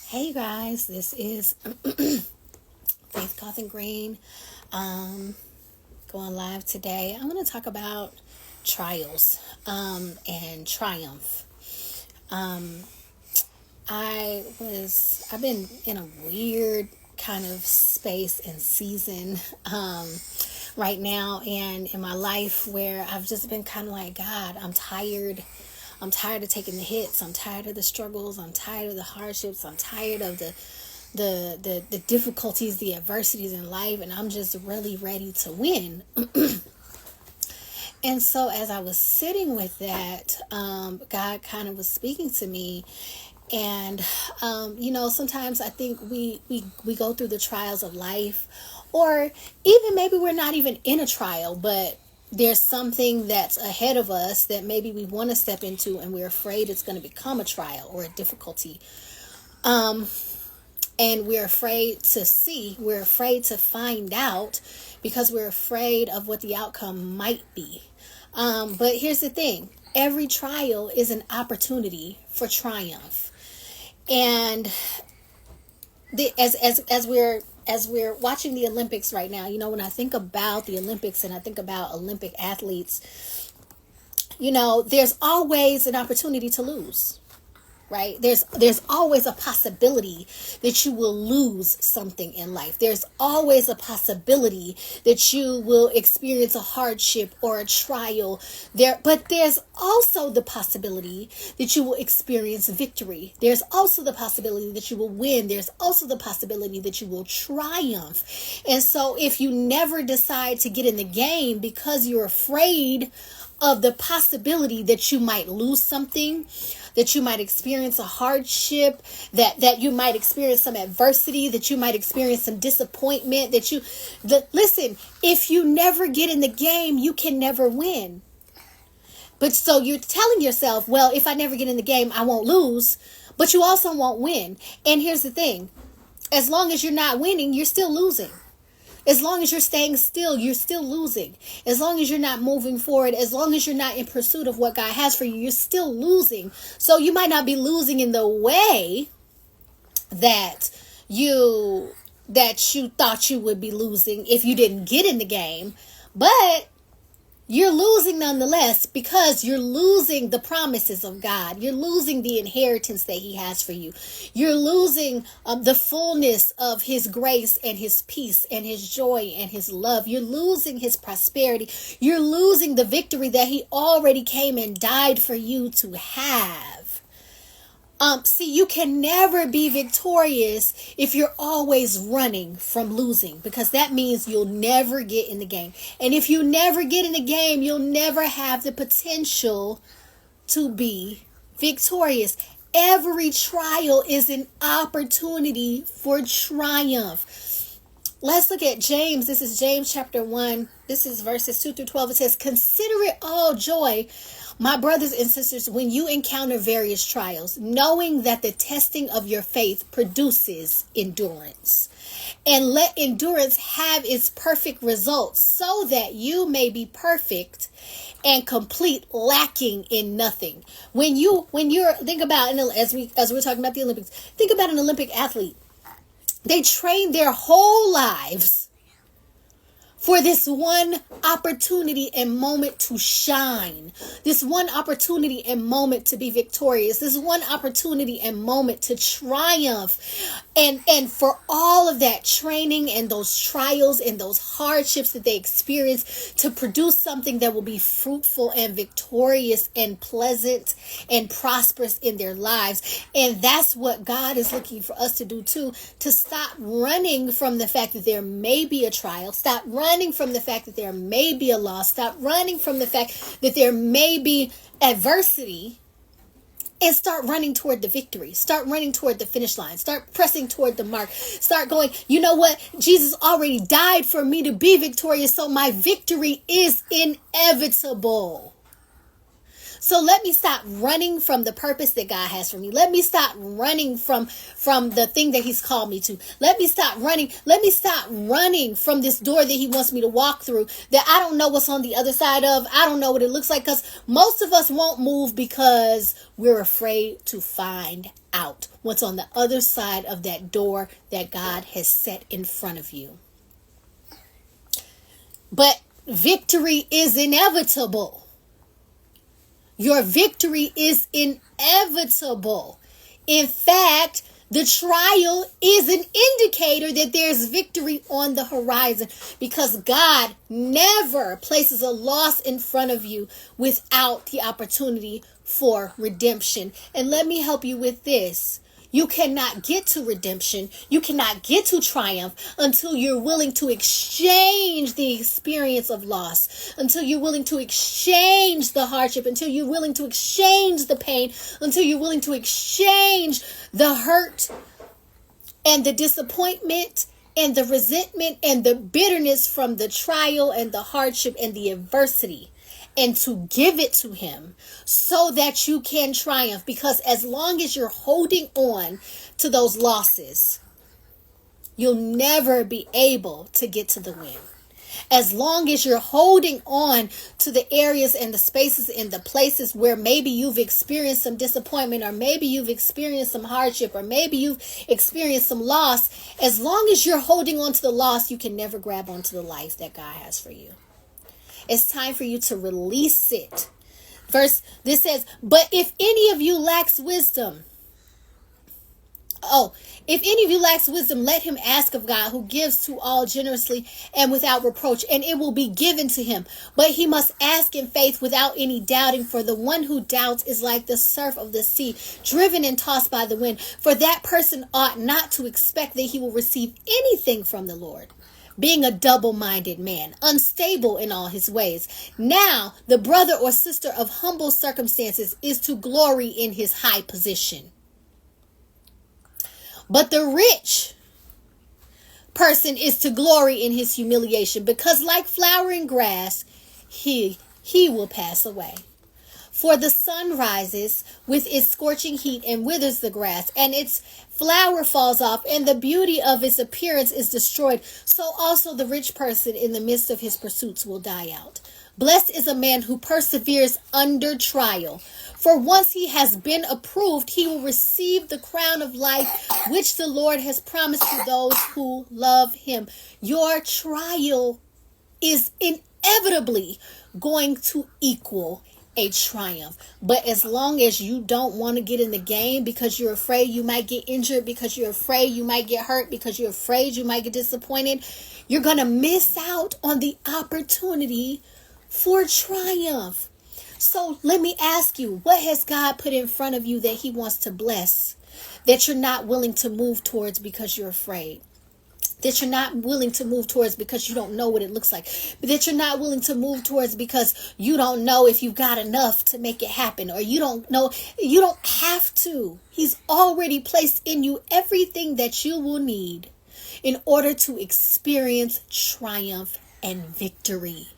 Hey guys, this is Faith Cawthon-Green going live today. I'm going to talk about trials and triumph. I've been in a weird kind of space and season right now and in my life where I've just been kind of like, God, I'm tired. I'm tired of taking the hits. I'm tired of the struggles. I'm tired of the hardships. I'm tired of the difficulties, the adversities in life, and I'm just really ready to win. And so as I was sitting with that, God kind of was speaking to me. And, sometimes I think we go through the trials of life, or even maybe we're not even in a trial, but there's something that's ahead of us that maybe we want to step into and we're afraid it's going to become a trial or a difficulty. And we're afraid we're afraid to find out because we're afraid of what the outcome might be. But here's the thing. Every trial is an opportunity for triumph. And as we're watching the Olympics right now, when I think about the Olympics and I think about Olympic athletes, there's always an opportunity to lose, right? There's always a possibility that you will lose something in life. There's always a possibility that you will experience a hardship or a trial there, but there's also the possibility that you will experience victory. There's also the possibility that you will win. There's also the possibility that you will triumph. And so if you never decide to get in the game because you're afraid of the possibility that you might lose something, that you might experience a hardship, that you might experience some adversity, that you might experience some disappointment, listen, if you never get in the game, you can never win. But so you're telling yourself, well, if I never get in the game, I won't lose, but you also won't win. And here's the thing, as long as you're not winning, you're still losing. As long as you're staying still, you're still losing. As long as you're not moving forward, as long as you're not in pursuit of what God has for you, you're still losing. So you might not be losing in the way that you thought you would be losing if you didn't get in the game, but you're losing nonetheless because you're losing the promises of God. You're losing the inheritance that He has for you. You're losing the fullness of His grace and His peace and His joy and His love. You're losing His prosperity. You're losing the victory that He already came and died for you to have. You can never be victorious if you're always running from losing, because that means you'll never get in the game. And if you never get in the game, you'll never have the potential to be victorious. Every trial is an opportunity for triumph. Let's look at James. This is James chapter 1. This is verses 2 through 12. It says, "Consider it all joy, my brothers and sisters, when you encounter various trials, knowing that the testing of your faith produces endurance. And let endurance have its perfect results, so that you may be perfect and complete, lacking in nothing." When you're think about, as we're talking about the Olympics, think about an Olympic athlete. They train their whole lives for this one opportunity and moment to shine, this one opportunity and moment to be victorious, this one opportunity and moment to triumph. And for all of that training and those trials and those hardships that they experience to produce something that will be fruitful and victorious and pleasant and prosperous in their lives. And that's what God is looking for us to do too, to stop running from the fact that there may be a trial, stop running from the fact that there may be a loss, stop running from the fact that there may be adversity, and start running toward the victory. Start running toward the finish line. Start pressing toward the mark. Start going, you know what? Jesus already died for me to be victorious, so my victory is inevitable. So let me stop running from the purpose that God has for me. Let me stop running from the thing that He's called me to. Let me stop running. Let me stop running from this door that He wants me to walk through that I don't know what's on the other side of. I don't know what it looks like, because most of us won't move because we're afraid to find out, what's on the other side of that door that God has set in front of you. But victory is inevitable. Your victory is inevitable. In fact, the trial is an indicator that there's victory on the horizon, because God never places a loss in front of you without the opportunity for redemption. And let me help you with this. You cannot get to redemption. You cannot get to triumph until you're willing to exchange the experience of loss, until you're willing to exchange the hardship, until you're willing to exchange the pain, until you're willing to exchange the hurt and the disappointment and the resentment and the bitterness from the trial and the hardship and the adversity, and to give it to him so that you can triumph. Because as long as you're holding on to those losses, you'll never be able to get to the win. As long as you're holding on to the areas and the spaces and the places where maybe you've experienced some disappointment, or maybe you've experienced some hardship, or maybe you've experienced some loss, as long as you're holding on to the loss, you can never grab onto the life that God has for you. It's time for you to release it. This says, but if any of you lacks wisdom, let him ask of God, who gives to all generously and without reproach, and it will be given to him. But he must ask in faith without any doubting, for the one who doubts is like the surf of the sea, driven and tossed by the wind. For that person ought not to expect that he will receive anything from the Lord, being a double-minded man, unstable in all his ways. Now, the brother or sister of humble circumstances is to glory in his high position. But the rich person is to glory in his humiliation, because like flowering grass, he will pass away. For the sun rises with its scorching heat and withers the grass, and its flower falls off, and the beauty of its appearance is destroyed. So also the rich person in the midst of his pursuits will die out. Blessed is a man who perseveres under trial, for once he has been approved, he will receive the crown of life which the Lord has promised to those who love him. Your trial is inevitably going to equal a triumph. But as long as you don't want to get in the game, because you're afraid you might get injured, because you're afraid you might get hurt, because you're afraid you might get disappointed, you're going to miss out on the opportunity for triumph. So let me ask you, what has God put in front of you that he wants to bless, that you're not willing to move towards because you're afraid? That you're not willing to move towards because you don't know what it looks like. That you're not willing to move towards because you don't know if you've got enough to make it happen. Or you don't know, you don't have to. He's already placed in you everything that you will need in order to experience triumph and victory.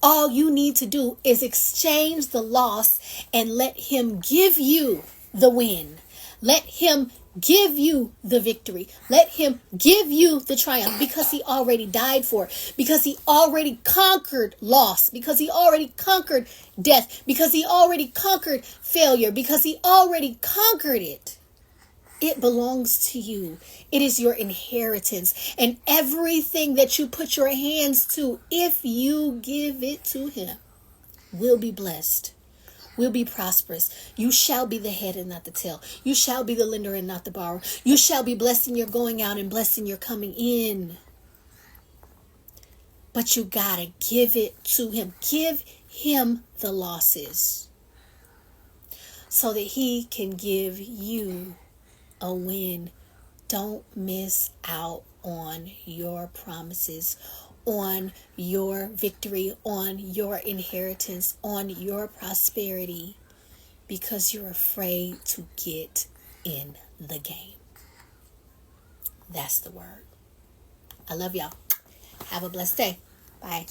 All you need to do is exchange the loss and let him give you the win. Let him give you the victory. Let him give you the triumph, because he already died for it, because he already conquered loss, because he already conquered death, because he already conquered failure, because he already conquered it. It belongs to you. It is your inheritance. And everything that you put your hands to, if you give it to him, will be blessed, will be prosperous. You shall be the head and not the tail. You shall be the lender and not the borrower. You shall be blessed in your going out and blessed in your coming in. But you gotta give it to him. Give him the losses so that he can give you a win. Don't miss out on your promises, on your victory, on your inheritance, on your prosperity, because you're afraid to get in the game. That's the word. I love y'all. Have a blessed day. Bye.